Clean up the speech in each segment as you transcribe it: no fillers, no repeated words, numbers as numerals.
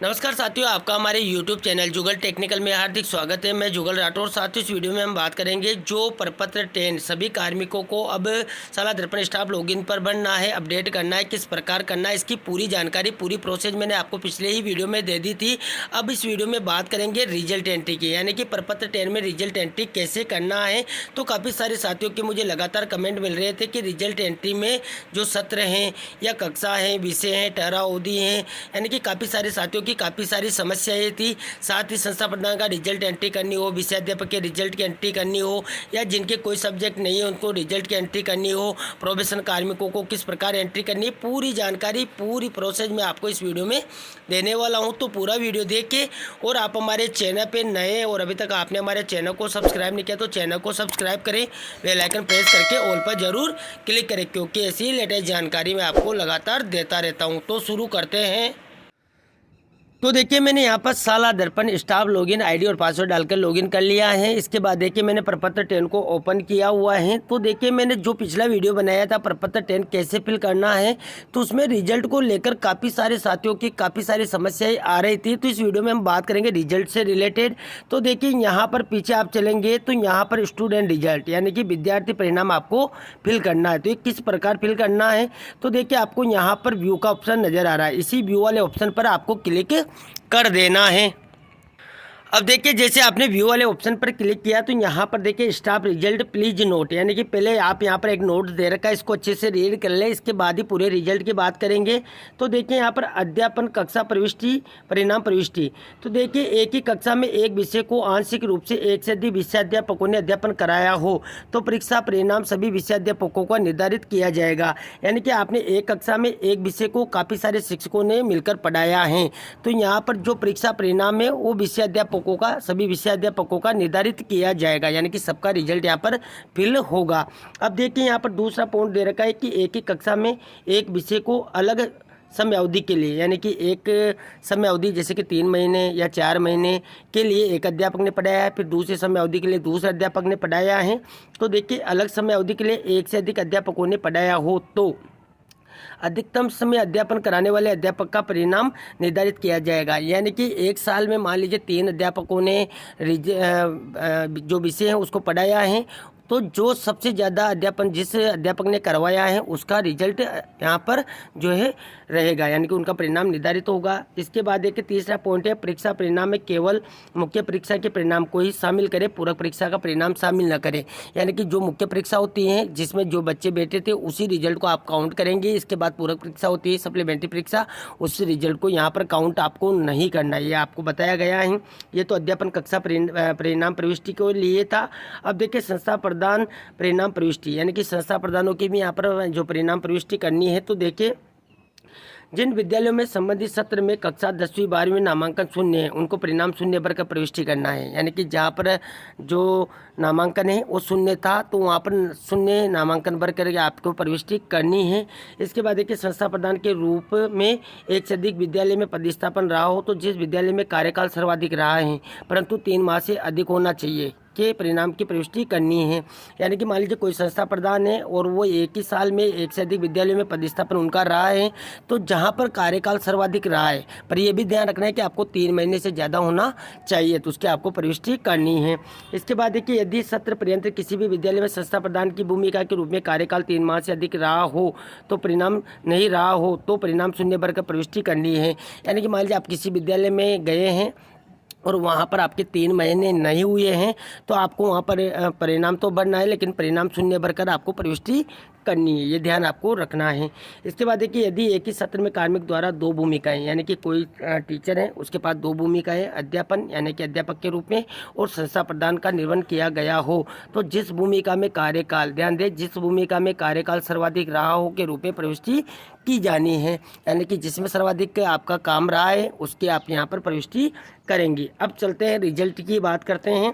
नमस्कार साथियों, आपका हमारे YouTube चैनल जुगल टेक्निकल में हार्दिक स्वागत है। मैं जुगल राठौर। साथियों, इस वीडियो में हम बात करेंगे जो प्रपत्र 10 सभी कार्मिकों को अब साला दर्पण स्टाफ लॉगिन पर बनना है, अपडेट करना है, किस प्रकार करना है, इसकी पूरी जानकारी, पूरी प्रोसेस मैंने आपको पिछले ही वीडियो में दे दी थी। अब इस वीडियो में बात करेंगे रिजल्ट एंट्री की, यानी कि प्रपत्र 10 में रिजल्ट एंट्री कैसे करना है। तो काफ़ी सारे साथियों के मुझे लगातार कमेंट मिल रहे थे कि रिजल्ट एंट्री में जो सत्र हैं या कक्षा हैं, विषय हैं, ठहराव अवधि हैं, यानी कि काफ़ी सारे साथियों की काफ़ी सारी समस्याएं थी। साथ ही संस्था प्रधान का रिजल्ट एंट्री करनी हो, विषयाध्यापक के रिजल्ट की एंट्री करनी हो, या जिनके कोई सब्जेक्ट नहीं है उनको रिजल्ट की एंट्री करनी हो, प्रोबेशन कार्मिकों को किस प्रकार एंट्री करनी है, पूरी जानकारी, पूरी प्रोसेस मैं आपको इस वीडियो में देने वाला हूं। तो पूरा वीडियो देख के, और आप हमारे चैनल पे नए और अभी तक आपने हमारे चैनल को सब्सक्राइब नहीं किया तो चैनल को सब्सक्राइब करें, बेल आइकन प्रेस करके ऑल पर जरूर क्लिक करें, क्योंकि ऐसी लेटेस्ट जानकारी मैं आपको लगातार देता रहता हूँ। तो शुरू करते हैं। तो देखिए, मैंने यहाँ पर साला दर्पण स्टाफ लॉगिन आईडी और पासवर्ड डालकर लॉगिन कर लिया है। इसके बाद देखिए मैंने प्रपत्र 10 को ओपन किया हुआ है। तो देखिए मैंने जो पिछला वीडियो बनाया था प्रपत्र 10 कैसे फिल करना है, तो उसमें रिजल्ट को लेकर काफ़ी सारे साथियों की काफ़ी सारी समस्याएं आ रही थी। तो इस वीडियो में हम बात करेंगे रिजल्ट से रिलेटेड। तो देखिए यहाँ पर पीछे आप चलेंगे तो यहाँ पर स्टूडेंट रिजल्ट यानी कि विद्यार्थी परिणाम आपको फिल करना है। तो ये किस प्रकार फिल करना है, तो देखिए आपको यहाँ पर व्यू का ऑप्शन नज़र आ रहा है, इसी व्यू वाले ऑप्शन पर आपको क्लिक कर देना है। अब देखिए जैसे आपने व्यू वाले ऑप्शन पर क्लिक किया तो यहाँ पर देखिए स्टाफ रिजल्ट प्लीज नोट, यानी कि पहले आप यहाँ पर एक नोट दे रखा है, इसको अच्छे से रीड कर ले, इसके बाद ही पूरे रिजल्ट की बात करेंगे। तो देखिए यहाँ पर अध्यापन कक्षा प्रविष्टि परिणाम प्रविष्टि। तो देखिए एक ही कक्षा में एक विषय को आंशिक रूप से एक से अधिक विषयाध्यापकों ने अध्यापन कराया हो तो परीक्षा परिणाम सभी विषयाध्यापकों का निर्धारित किया जाएगा। यानी कि आपने एक कक्षा में एक विषय को काफ़ी सारे शिक्षकों ने मिलकर पढ़ाया है, तो यहाँ पर जो परीक्षा परिणाम है वो विषयाध्यापकों का, सभी विषयाध्यापकों का निर्धारित किया जाएगा, यानी कि सबका रिजल्ट यहाँ पर फिल होगा। अब देखिए यहाँ पर दूसरा पॉइंट दे रखा है कि एक ही कक्षा में एक विषय को अलग समय अवधि के लिए, यानी कि एक समय अवधि जैसे कि 3 महीने या 4 महीने के लिए एक अध्यापक ने पढ़ाया है, फिर दूसरे समय अवधि के लिए दूसरे अध्यापक ने पढ़ाया है। तो देखिए अलग समय अवधि के लिए एक से अधिक अध्यापकों ने पढ़ाया हो तो अधिकतम समय अध्यापन कराने वाले अध्यापक का परिणाम निर्धारित किया जाएगा। यानी कि एक साल में मान लीजिए 3 अध्यापकों ने जो विषय है उसको पढ़ाया है, तो जो सबसे ज़्यादा अध्यापन जिस अध्यापक ने करवाया है उसका रिजल्ट यहाँ पर जो है रहेगा, यानी कि उनका परिणाम निर्धारित होगा। इसके बाद देखिए तीसरा पॉइंट है परीक्षा परिणाम में केवल मुख्य परीक्षा के परिणाम को ही शामिल करें, पूरक परीक्षा का परिणाम शामिल न करें। यानी कि जो मुख्य परीक्षा होती है जिसमें जो बच्चे बैठे थे उसी रिजल्ट को आप काउंट करेंगे। इसके बाद पूरक परीक्षा होती है सप्लीमेंट्री परीक्षा, उस रिजल्ट को यहाँ पर काउंट आपको नहीं करना, ये आपको बताया गया है। ये तो अध्यापन कक्षा परिणाम प्रविष्टि के लिए था। अब देखिए संस्था प्रदान परिणाम प्रविष्टि, यानी कि संस्था प्रदानों की भी यहाँ पर जो परिणाम प्रविष्टि करनी है। तो देखिए जिन विद्यालयों में संबंधित सत्र में कक्षा 10वीं 12वीं में नामांकन शून्य है उनको परिणाम शून्य भर कर प्रविष्टि करना है। यानी कि जहाँ पर जो नामांकन है वो शून्य था तो वहाँ पर शून्य नामांकन भर करके आपको प्रविष्टि करनी है। इसके बाद देखिए संस्था प्रधान के रूप में एक से अधिक विद्यालय में पदस्थापन रहा हो तो जिस विद्यालय में कार्यकाल सर्वाधिक रहा है परंतु 3 माह से अधिक होना चाहिए के परिणाम की प्रविष्टि करनी है। यानी कि मान लीजिए कोई संस्था प्रधान है और वो एक ही साल में एक से अधिक विद्यालयों में पदस्थापन उनका रहा है, तो जहाँ पर कार्यकाल सर्वाधिक रहा है, पर यह भी ध्यान रखना है कि आपको 3 महीने से ज़्यादा होना चाहिए, तो उसकी आपको प्रविष्टि करनी है। इसके बाद देखिए यदि सत्र पर्यंत किसी भी विद्यालय में संस्था प्रधान की भूमिका के रूप में कार्यकाल 3 माह से अधिक रहा हो तो परिणाम नहीं रहा हो तो परिणाम शून्य भर कर प्रविष्टि करनी है। यानी कि मान लीजिए आप किसी विद्यालय में गए हैं और वहाँ पर आपके 3 महीने नहीं हुए हैं तो आपको वहाँ पर परिणाम तो भरना है, लेकिन परिणाम शून्य भरकर आपको प्रविष्टि करनी है, ये ध्यान आपको रखना है। इसके बाद देखिए यदि एक ही सत्र में कार्मिक द्वारा 2 भूमिकाएं, यानी कि कोई टीचर है उसके पास 2 भूमिकाएं, अध्यापन यानी कि अध्यापक के रूप में और संस्था प्रधान का निर्वहन किया गया हो तो जिस भूमिका में कार्यकाल, ध्यान दें, जिस भूमिका में कार्यकाल सर्वाधिक रहा हो के रूप में प्रविष्टि की जानी है। यानी कि जिसमें सर्वाधिक आपका काम रहा है उसकी आप यहाँ पर प्रविष्टि करेंगी। अब चलते हैं रिजल्ट की बात करते हैं।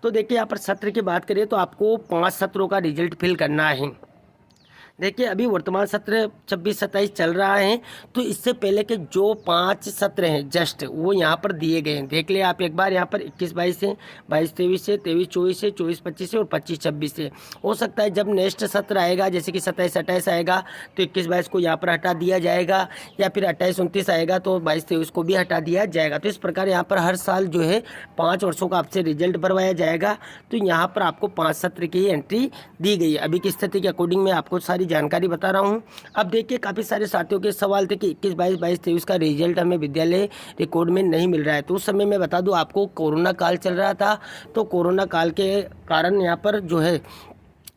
तो देखिए यहाँ पर सत्र की बात करें तो आपको 5 सत्रों का रिजल्ट फिल करना है। देखिए अभी वर्तमान सत्र 26-27 चल रहा है, तो इससे पहले के जो 5 सत्र हैं जस्ट वो यहाँ पर दिए गए हैं। देख ले आप एक बार, यहाँ पर 21-22 से, 22-23 से, 23-24 से, 24-25 से और 25-26 से। हो सकता है जब नेक्स्ट सत्र आएगा, जैसे कि 27-28 आएगा तो 21-22 को यहाँ पर हटा दिया जाएगा, या फिर 28-29 आएगा तो 22-23 को भी हटा दिया जाएगा। तो इस प्रकार यहाँ पर हर साल जो है 5 वर्षों का आपसे रिजल्ट भरवाया जाएगा। तो यहाँ पर आपको 5 सत्र की एंट्री दी गई है। अभी की स्थिति के अकॉर्डिंग मैं आपको सारी जानकारी बता रहा हूं। अब देखिए काफ़ी सारे साथियों के सवाल थे कि 21-22, 22-23 का रिजल्ट हमें विद्यालय रिकॉर्ड में नहीं मिल रहा है। तो उस समय मैं बता दूं आपको, कोरोना काल चल रहा था, तो कोरोना काल के कारण यहाँ पर जो है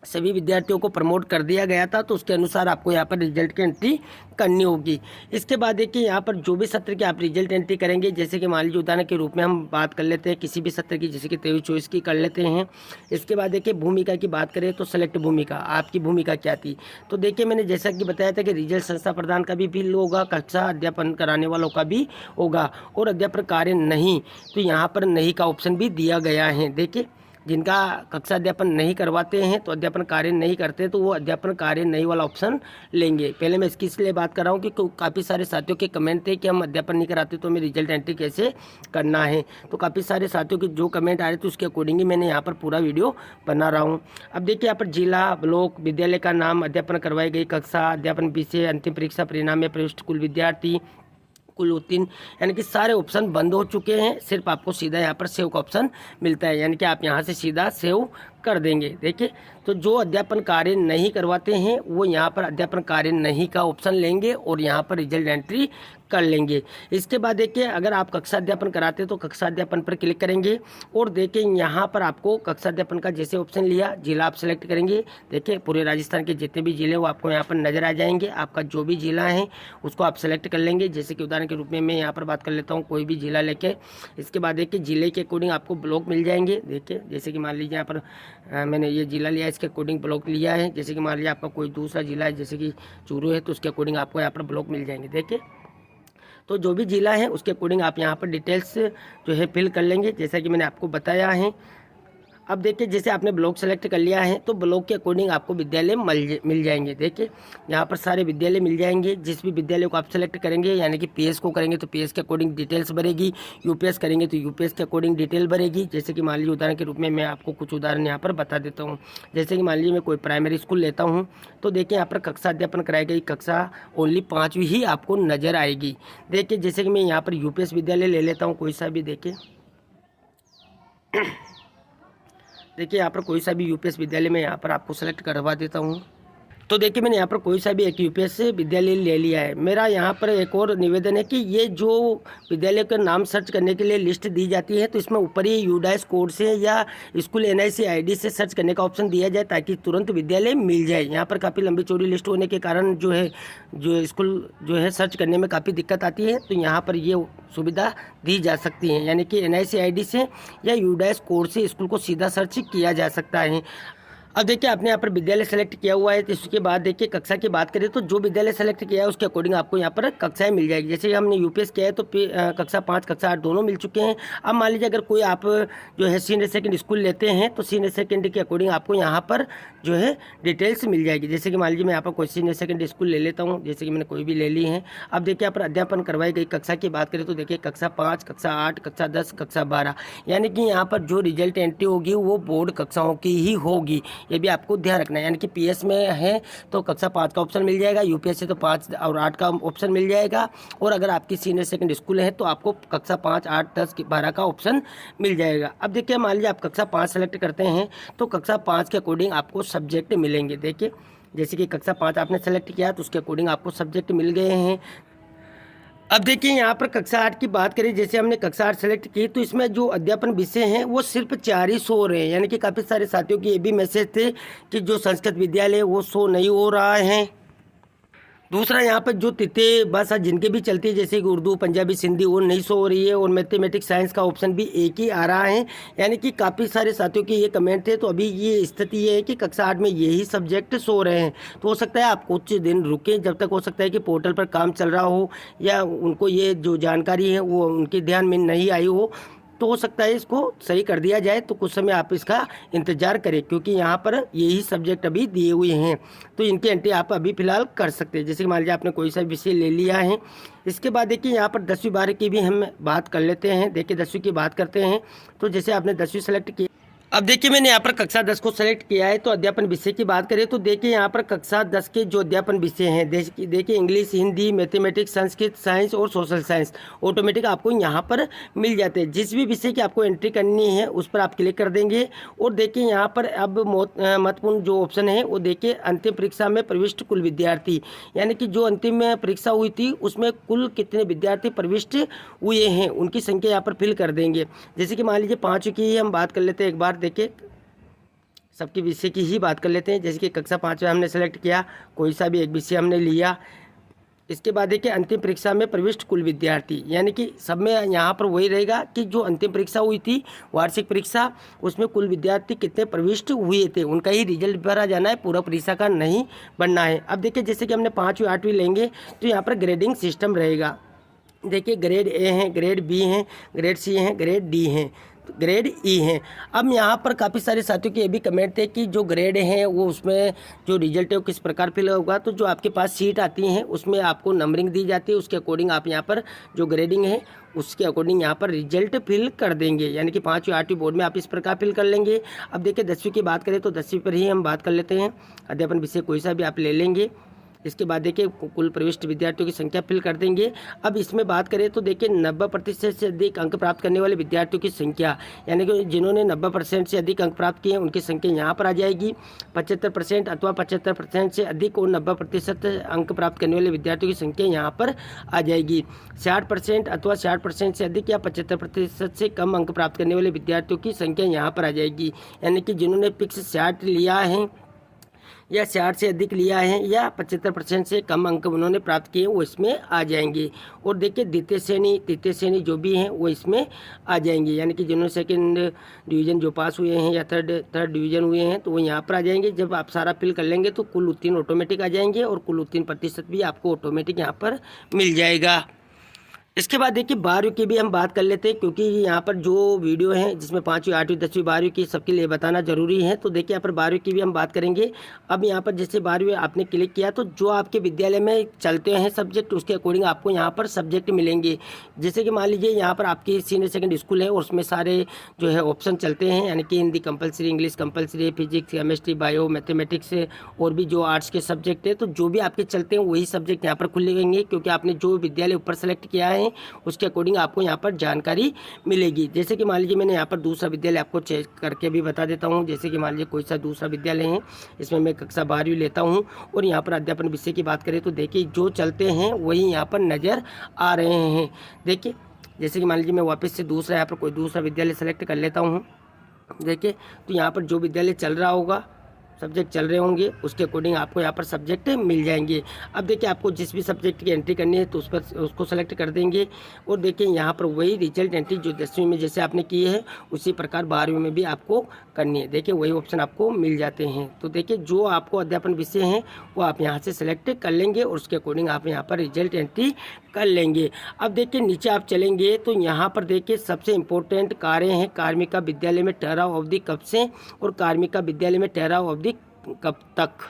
सभी विद्यार्थियों को प्रमोट कर दिया गया था। तो उसके अनुसार आपको यहाँ पर रिजल्ट की एंट्री करनी होगी। इसके बाद देखिए यहाँ पर जो भी सत्र की आप रिजल्ट एंट्री करेंगे, जैसे कि मान लीजिए उदाहरण के रूप में हम बात कर लेते हैं किसी भी सत्र की, जैसे कि 23-24 की कर लेते हैं। इसके बाद देखिए भूमिका की बात करें तो सेलेक्ट भूमिका, आपकी भूमिका क्या थी। तो देखिए मैंने जैसा कि बताया था कि रिजल्ट संस्था प्रदान का भी फिल होगा, कक्षा अध्यापन कराने वालों का भी होगा, और अध्यापन कार्य नहीं, तो यहाँ पर नहीं का ऑप्शन भी दिया गया है। देखिए जिनका कक्षा अध्यापन नहीं करवाते हैं तो अध्यापन कार्य नहीं करते, तो वो अध्यापन कार्य नहीं वाला ऑप्शन लेंगे। पहले मैं इसकी इसलिए बात कर रहा हूँ कि काफ़ी सारे साथियों के कमेंट थे कि हम अध्यापन नहीं कराते तो हमें रिजल्ट एंट्री कैसे करना है। तो काफ़ी सारे साथियों के जो कमेंट आ रहे थे उसके अकॉर्डिंग ही मैंने यहाँ पर पूरा वीडियो बना रहा हूँ। अब देखिए यहाँ पर जिला, ब्लॉक, विद्यालय का नाम, अध्यापन करवाई गई कक्षा, अध्यापन विषय, अंतिम परीक्षा परिणाम में प्रविष्ट कुल विद्यार्थी, कुल उत्तीर्ण, यानी कि सारे ऑप्शन बंद हो चुके हैं। सिर्फ आपको सीधा यहाँ पर सेव का ऑप्शन मिलता है, यानी कि आप यहाँ से सीधा सेव कर देंगे। देखिए तो जो अध्यापन कार्य नहीं करवाते हैं वो यहाँ पर अध्यापन कार्य नहीं का ऑप्शन लेंगे और यहाँ पर रिजल्ट एंट्री कर लेंगे। इसके बाद देखिए अगर आप कक्षा अध्यापन कराते हैं तो कक्षा अध्यापन पर क्लिक करेंगे, और देखिए यहाँ पर आपको कक्षा अध्यापन का जैसे ऑप्शन लिया, जिला आप सेलेक्ट करेंगे। देखिए पूरे राजस्थान के जितने भी जिले वो आपको यहाँ पर नजर आ जाएंगे। आपका जो भी जिला है उसको आप सेलेक्ट कर लेंगे। जैसे कि उदाहरण के रूप में मैं यहाँ पर बात कर लेता हूँ कोई भी जिला लेके। इसके बाद देखिए जिले के अकॉर्डिंग आपको ब्लॉक मिल जाएंगे। देखिए जैसे कि मान लीजिए यहाँ पर मैंने ये जिला लिया, इसके अकॉर्डिंग ब्लॉक लिया है। जैसे कि मान लीजिए आपका कोई दूसरा जिला है, जैसे कि चूरू है, तो उसके अकॉर्डिंग आपको यहाँ पर ब्लॉक मिल जाएंगे। देखिए तो जो भी जिला है उसके अकॉर्डिंग आप यहाँ पर डिटेल्स जो है फिल कर लेंगे, जैसा कि मैंने आपको बताया है। अब देखिए जैसे आपने ब्लॉक सेलेक्ट कर लिया है तो ब्लॉक के अकॉर्डिंग आपको विद्यालय मिल जाएंगे। देखिए यहाँ पर सारे विद्यालय मिल जाएंगे। जिस भी विद्यालय को आप सेलेक्ट करेंगे, यानी कि पीएस को करेंगे तो पीएस के अकॉर्डिंग डिटेल्स भरेगी, यूपीएस करेंगे तो यूपीएस के अकॉर्डिंग डिटेल भरेगी। जैसे कि मान लीजिए उदाहरण के रूप में मैं आपको कुछ उदाहरण यहाँ पर बता देता हूँ। जैसे कि मान लीजिए मैं कोई प्राइमरी स्कूल लेता हूँ, तो देखिए यहाँ पर कक्षा अध्यापन कराई गई कक्षा ओनली 5वीं ही आपको नजर आएगी। देखिए जैसे कि मैं यहाँ पर यूपीएस विद्यालय ले लेता हूँ कोई सा भी। देखिए यहाँ पर कोई सा भी यूपीएस विद्यालय में यहाँ पर आपको सेलेक्ट करवा देता हूँ। तो देखिए मैंने यहाँ पर कोई सा भी एक यूपीएस विद्यालय ले लिया है। मेरा यहाँ पर एक और निवेदन है कि ये जो विद्यालय का नाम सर्च करने के लिए लिस्ट दी जाती है तो इसमें ऊपर ही यूडाइस कोड से या स्कूल एनआईसी आईडी से सर्च करने का ऑप्शन दिया जाए ताकि तुरंत विद्यालय मिल जाए। यहाँ पर काफ़ी लंबी चौड़ी लिस्ट होने के कारण जो स्कूल जो है सर्च करने में काफ़ी दिक्कत आती है, तो यहाँ पर ये सुविधा दी जा सकती है, यानी कि एनआईसी आईडी से या यूडाइस कोड से स्कूल को सीधा सर्च किया जा सकता है। अब देखिए आपने यहाँ पर विद्यालय सेलेक्ट किया हुआ है, तो इसके बाद देखिए कक्षा की बात करें तो जो विद्यालय सेलेक्ट किया है उसके अकॉर्डिंग आपको यहाँ पर कक्षाएं मिल जाएगी। जैसे हमने यूपीएस किया है तो कक्षा 5 कक्षा 8 दोनों मिल चुके हैं। अब मान लीजिए अगर कोई आप जो है सीनियर सेकेंड स्कूल लेते हैं तो सीनियर सेकेंड के अकॉर्डिंग आपको यहाँ पर जो है डिटेल्स मिल जाएगी। जैसे कि मान लीजिए मैं यहाँ पर कोई सीनियर सेकेंड स्कूल ले लेता हूँ, जैसे कि मैंने कोई भी ले ली है। अब देखिए यहाँ पर अध्यापन करवाई गई कक्षा की बात करें तो देखिए कक्षा 5 कक्षा 8 कक्षा 10 कक्षा 12, यानी कि यहाँ पर जो रिजल्ट एंट्री होगी वो बोर्ड कक्षाओं की ही होगी। ये भी आपको ध्यान रखना है। यानी कि पीएस में है तो कक्षा 5 का ऑप्शन मिल जाएगा, यूपीएस से तो 5 और 8 का ऑप्शन मिल जाएगा, और अगर आपकी सीनियर सेकेंड स्कूल है तो आपको कक्षा 5 8 10 12 का ऑप्शन मिल जाएगा। अब देखिए मान लीजिए आप कक्षा 5 सेलेक्ट करते हैं तो कक्षा 5 के अकॉर्डिंग आपको सब्जेक्ट मिलेंगे। देखिए जैसे कि कक्षा 5 आपने सेलेक्ट किया तो उसके अकॉर्डिंग आपको सब्जेक्ट मिल गए हैं। अब देखिए यहाँ पर कक्षा 8 की बात करें, जैसे हमने कक्षा 8 सेलेक्ट की तो इसमें जो अध्यापन विषय हैं वो सिर्फ 4 ही शो हो रहे हैं। यानी कि काफ़ी सारे साथियों के ये भी मैसेज थे कि जो संस्कृत विद्यालय वो शो नहीं हो रहा है। दूसरा यहाँ पर जो तृतीय भाषा जिनके भी चलती है जैसे कि उर्दू पंजाबी सिंधी वो नहीं शो हो रही है, और मैथमेटिक्स साइंस का ऑप्शन भी एक ही आ रहा है। यानी कि काफ़ी सारे साथियों के ये कमेंट थे। तो अभी ये स्थिति ये है कि कक्षा 8 में यही सब्जेक्ट शो हो रहे हैं। तो हो सकता है आप कुछ दिन रुकें, जब तक हो सकता है कि पोर्टल पर काम चल रहा हो या उनको ये जो जानकारी है वो उनके ध्यान में नहीं आई हो। तो हो सकता है इसको सही कर दिया जाए, तो कुछ समय आप इसका इंतज़ार करें, क्योंकि यहाँ पर यही सब्जेक्ट अभी दिए हुए हैं, तो इनकी एंट्री आप अभी फ़िलहाल कर सकते हैं। जैसे कि मान लीजिए आपने कोई सा विषय ले लिया है। इसके बाद देखिए यहाँ पर 10वीं 12वीं की भी हम बात कर लेते हैं। देखिए 10वीं की बात करते हैं, तो जैसे आपने 10वीं सेलेक्ट की, अब देखिए मैंने यहाँ पर कक्षा 10 को सेलेक्ट किया है। तो अध्यापन विषय की बात करें तो देखिए यहाँ पर कक्षा 10 के जो अध्यापन विषय हैं, देखिए English, Hindi, mathematics, Sanskrit, science और सोशल साइंस ऑटोमेटिक आपको यहाँ पर मिल जाते हैं। जिस भी विषय की आपको एंट्री करनी है उस पर आप क्लिक कर देंगे और देखिए यहाँ पर अब महत्वपूर्ण जो ऑप्शन है वो देखिए अंतिम परीक्षा में प्रविष्ट कुल विद्यार्थी, यानी कि जो अंतिम परीक्षा हुई थी उसमें कुल कितने विद्यार्थी प्रविष्ट हुए हैं उनकी संख्या यहाँ पर फिल कर देंगे। जैसे कि मान लीजिए 5वीं की ही हम बात कर लेते हैं एक बार। देखिए सबके विषय की ही बात कर लेते हैं। जैसे कि कक्षा 5 में हमने सेलेक्ट किया, कोई सा भी एक विषय हमने लिया। इसके बाद देखिए अंतिम परीक्षा में प्रविष्ट कुल विद्यार्थी, यानी कि सब में यहाँ पर वही रहेगा कि जो अंतिम परीक्षा हुई थी वार्षिक परीक्षा, उसमें कुल विद्यार्थी कितने प्रविष्ट हुए थे उनका ही रिजल्ट भरा जाना है, पूरा परीक्षा का नहीं बनना है। अब देखिए जैसे कि हमने 5वीं 8वीं लेंगे तो यहाँ पर ग्रेडिंग सिस्टम रहेगा। देखिए ग्रेड ए हैं, ग्रेड बी हैं, ग्रेड सी हैं, ग्रेड डी हैं, ग्रेड ई हैं। अब यहाँ पर काफ़ी सारे साथियों के ये भी कमेंट थे कि जो ग्रेड हैं वो उसमें जो रिजल्ट है वो किस प्रकार फिल होगा। तो जो आपके पास सीट आती हैं उसमें आपको नंबरिंग दी जाती है, उसके अकॉर्डिंग आप यहाँ पर जो ग्रेडिंग है उसके अकॉर्डिंग यहाँ पर रिजल्ट फिल कर देंगे, यानी कि 5वीं 8वीं बोर्ड में आप इस प्रकार फिल कर लेंगे। अब देखिए 10वीं की बात करें तो 10वीं पर ही हम बात कर लेते हैं। अध्यापन विषय कोई सा भी आप ले लेंगे। इसके बाद देखिए कुल प्रविष्ट विद्यार्थियों की संख्या फिल कर देंगे। अब इसमें बात करें तो देखिए 90% से अधिक अंक प्राप्त करने वाले विद्यार्थियों की संख्या, यानी कि जिन्होंने 90% से अधिक अंक प्राप्त किए हैं उनकी संख्या यहाँ पर आ जाएगी। 75% अथवा 75% से अधिक और 90% अंक प्राप्त करने वाले विद्यार्थियों की संख्या यहाँ पर आ जाएगी। 60% अथवा 60% से अधिक या 75% से कम अंक प्राप्त करने वाले विद्यार्थियों की संख्या यहाँ पर आ जाएगी, यानी कि जिन्होंने फिक्स 60 लिया है या 60 से अधिक लिया है या 75% से कम अंक उन्होंने प्राप्त किए वो इसमें आ जाएंगे। और देखिए द्वितीय श्रेणी तृतीय श्रेणी जो भी हैं वो इसमें आ जाएंगे, यानी कि जिन्होंने सेकंड डिवीज़न जो पास हुए हैं या थर्ड डिवीज़न हुए हैं तो वो यहाँ पर आ जाएंगे। जब आप सारा फिल कर लेंगे तो कुल उत्तीर्ण ऑटोमेटिक आ जाएंगे और कुल उत्तीर्ण प्रतिशत भी आपको ऑटोमेटिक यहाँ पर मिल जाएगा। इसके बाद देखिए 12वीं की भी हम बात कर लेते हैं, क्योंकि यहाँ पर जो वीडियो है जिसमें 5वीं 8वीं 10वीं 12वीं की सबके लिए बताना जरूरी है। तो देखिए यहाँ पर 12वीं की भी हम बात करेंगे। अब यहाँ पर जैसे 12वीं आपने क्लिक किया तो जो आपके विद्यालय में चलते हैं सब्जेक्ट उसके अकॉर्डिंग आपको यहाँ पर सब्जेक्ट मिलेंगे। जैसे कि मान लीजिए यहाँ पर आपकी सीनियर सेकेंडरी स्कूल है और उसमें सारे जो है ऑप्शन चलते हैं, यानी कि Hindi compulsory, English compulsory, physics, chemistry, bio, mathematics और भी जो आर्ट्स के सब्जेक्ट है, तो जो भी आपके चलते हैं वही सब्जेक्ट यहाँ पर खुलेंगे, क्योंकि आपने जो विद्यालय ऊपर सेलेक्ट किया है उसके अकॉर्डिंग आपको यहाँ पर जानकारी मिलेगी। जैसे कि मान लीजिए मैंने यहाँ पर दूसरा विद्यालय आपको चेक करके भी बता देता हूँ। जैसे कि मान लीजिए कोई सा दूसरा विद्यालय है, इसमें मैं कक्षा 12वीं लेता हूँ और यहाँ पर अध्यापन विषय की बात करें तो देखिए जो चलते हैं वही यहाँ पर नज़र आ रहे हैं। देखिए जैसे कि मान लीजिए मैं वापस से दूसरा यहाँ पर कोई दूसरा विद्यालय सेलेक्ट कर लेता हूँ। देखिए तो यहाँ पर जो विद्यालय चल रहा होगा, सब्जेक्ट चल रहे होंगे, उसके अकॉर्डिंग आपको यहाँ पर सब्जेक्ट मिल जाएंगे। अब देखिए आपको जिस भी सब्जेक्ट की एंट्री करनी है तो उस पर उसको सेलेक्ट कर देंगे और देखिए यहाँ पर वही रिजल्ट एंट्री जो 10वीं में जैसे आपने की है उसी प्रकार 12वीं में भी आपको करनी है। देखिए वही ऑप्शन आपको मिल जाते हैं। तो देखिए जो आपको अध्यापन विषय हैं वो आप यहाँ से सेलेक्ट कर लेंगे और उसके अकॉर्डिंग आप यहाँ पर रिजल्ट एंट्री कर लेंगे। अब देखिए नीचे आप चलेंगे तो यहाँ पर देखिए सबसे इम्पोर्टेंट कार्य हैं कार्मिका विद्यालय में ठहराव अवधि कब से और कार्मिका विद्यालय में ठहराव अवधि कब तक।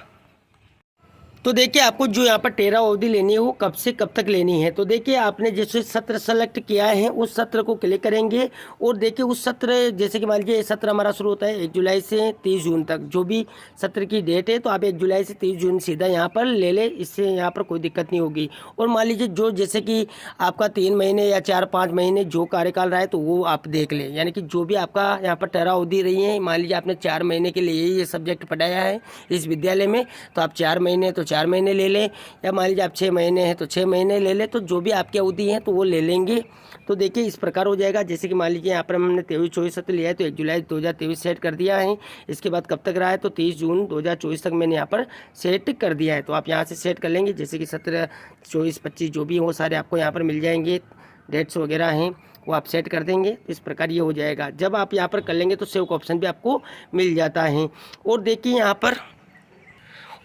तो देखिए आपको जो यहाँ पर ठहराव अवधि लेनी है वो कब से कब तक लेनी है। तो देखिए आपने जैसे सत्र सेलेक्ट किया है उस सत्र को क्लिक करेंगे और देखिए उस सत्र जैसे कि मान लीजिए ये सत्र हमारा शुरू होता है 1 जुलाई से 30 जून तक, जो भी सत्र की डेट है तो आप 1 जुलाई से 30 जून सीधा यहाँ पर ले लें, इससे यहाँ पर कोई दिक्कत नहीं होगी। और मान लीजिए जो जैसे कि आपका 3 महीने या 4-5 महीने जो कार्यकाल रहा है तो वो आप देख लें, यानी कि जो भी आपका यहाँ पर ठहराव अवधि रही है, मान लीजिए आपने 4 महीने के लिए ये सब्जेक्ट पढ़ाया है इस विद्यालय में तो आप 4 महीने तो 4 महीने ले लें, या मान लीजिए आप 6 महीने हैं तो 6 महीने ले लें, तो जो भी आपकी अवधि है तो वो ले लेंगे। तो देखिए इस प्रकार हो जाएगा। जैसे कि मान लीजिए यहाँ पर हमने 23-24 सत्र लिया है तो 1 जुलाई 2023 सेट कर दिया है। इसके बाद कब तक रहा है तो 30 जून 2024 तक मैंने यहाँ पर सेट कर दिया है। तो आप यहाँ से सेट कर लेंगे। जैसे कि 17, 24, 25 जो भी हो सारे आपको यहाँ पर मिल जाएंगे, डेट्स वगैरह हैं वो आप सेट कर देंगे। तो इस प्रकार ये हो जाएगा। जब आप यहाँ पर कर लेंगे तो सेव का ऑप्शन भी आपको मिल जाता है। और देखिए यहाँ पर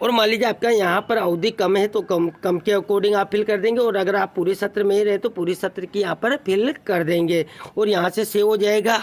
और मान लीजिए आपका यहाँ पर अवधि कम है तो कम के अकॉर्डिंग आप फिल कर देंगे, और अगर आप पूरे सत्र में ही रहे तो पूरे सत्र की यहाँ पर फिल कर देंगे और यहाँ से सेव हो जाएगा।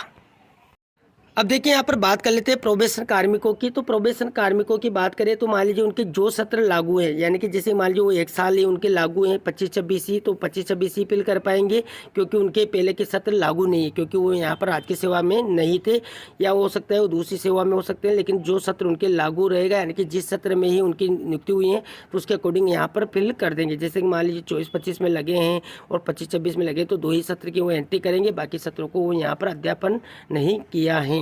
अब देखिए यहाँ पर बात कर लेते हैं प्रोबेशन कार्मिकों की। तो प्रोबेशन कार्मिकों की बात करें तो मान लीजिए उनके जो सत्र लागू है, यानी कि जैसे मान लीजिए वो 1 साल ही उनके लागू हैं 25-26 ही, तो 25-26 ही फिल कर पाएंगे क्योंकि उनके पहले के सत्र लागू नहीं है, क्योंकि वो यहाँ पर राज्य सेवा में नहीं थे, या हो सकता है वो दूसरी सेवा में हो सकते हैं, लेकिन जो सत्र उनके लागू रहेगा यानी कि जिस सत्र में ही उनकी नियुक्ति हुई है तो उसके अकॉर्डिंग यहाँ पर फिल कर देंगे। जैसे कि मान लीजिए 24-25 में लगे हैं और 25-26 में लगे तो 2 ही सत्र की वो एंट्री करेंगे, बाकी सत्रों को वो यहाँ पर अध्यापन नहीं किया है।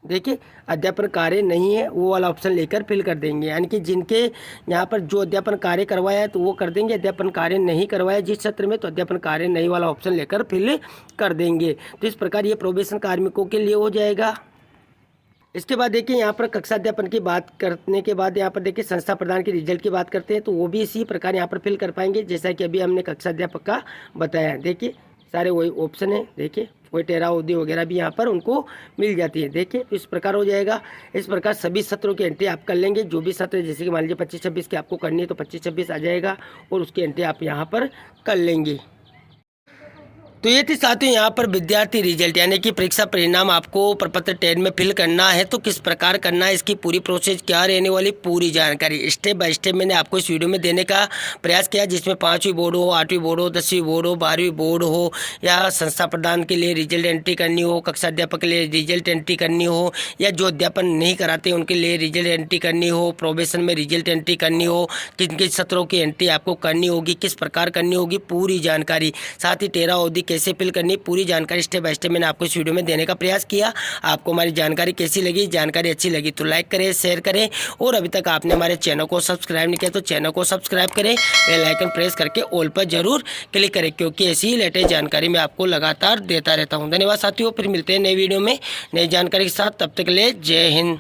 देखिए अध्यापन कार्य नहीं है वो वाला ऑप्शन लेकर फिल कर देंगे, यानी कि जिनके यहाँ पर जो अध्यापन कार्य करवाया है तो वो कर देंगे, अध्यापन कार्य नहीं करवाया जिस सत्र में तो अध्यापन कार्य नहीं वाला ऑप्शन लेकर फिल कर देंगे। तो इस प्रकार ये प्रोबेशन कार्मिकों के लिए हो जाएगा। इसके बाद देखिए यहाँ पर कक्षा अध्यापन की बात करने के बाद यहाँ पर देखिए संस्था प्रदान के रिजल्ट की बात करते हैं तो वो भी इसी प्रकार यहाँ पर फिल कर पाएंगे जैसा कि अभी हमने कक्षा अध्यापक का बताया है। देखिए सारे वही ऑप्शन है, देखिए कोई टेरा अवधि वगैरह भी यहाँ पर उनको मिल जाती है। देखिए तो इस प्रकार हो जाएगा। इस प्रकार सभी सत्रों की एंट्री आप कर लेंगे, जो भी सत्र जैसे कि मान लीजिए 25-26 की आपको करनी है तो 25-26 आ जाएगा और उसकी एंट्री आप यहाँ पर कर लेंगे। तो ये थी साथियों यहाँ पर विद्यार्थी रिजल्ट, यानी कि परीक्षा परिणाम आपको प्रपत्र 10 में फिल करना है तो किस प्रकार करना है, इसकी पूरी प्रोसेस क्या रहने वाली, पूरी जानकारी स्टेप बाय स्टेप मैंने आपको इस वीडियो में देने का प्रयास किया, जिसमें 5वीं बोर्ड हो, 8वीं बोर्ड हो, 10वीं बोर्ड हो, 12वीं बोर्ड हो, या संस्था प्रदान के लिए रिजल्ट एंट्री करनी हो, कक्षा अध्यापक के लिए रिजल्ट एंट्री करनी हो, या जो अध्यापन नहीं कराते उनके लिए रिजल्ट एंट्री करनी हो, प्रोबेशन में रिजल्ट एंट्री करनी हो, किन किन सत्रों की एंट्री आपको करनी होगी, किस प्रकार करनी होगी, पूरी जानकारी, साथ ही 13 अवधि कैसे फिल करनी, पूरी जानकारी स्टेप बाय स्टेप मैंने आपको इस वीडियो में देने का प्रयास किया। आपको हमारी जानकारी कैसी लगी, जानकारी अच्छी लगी तो लाइक करें, शेयर करें, और अभी तक आपने हमारे चैनल को सब्सक्राइब नहीं किया तो चैनल को सब्सक्राइब करें, बेल आइकन प्रेस करके ऑल पर जरूर क्लिक करें, क्योंकि ऐसी ही लेटेस्ट जानकारी मैं आपको लगातार देता रहता हूँ। धन्यवाद साथियों, फिर मिलते हैं नई वीडियो में नई जानकारी के साथ, तब तक के लिए जय हिंद।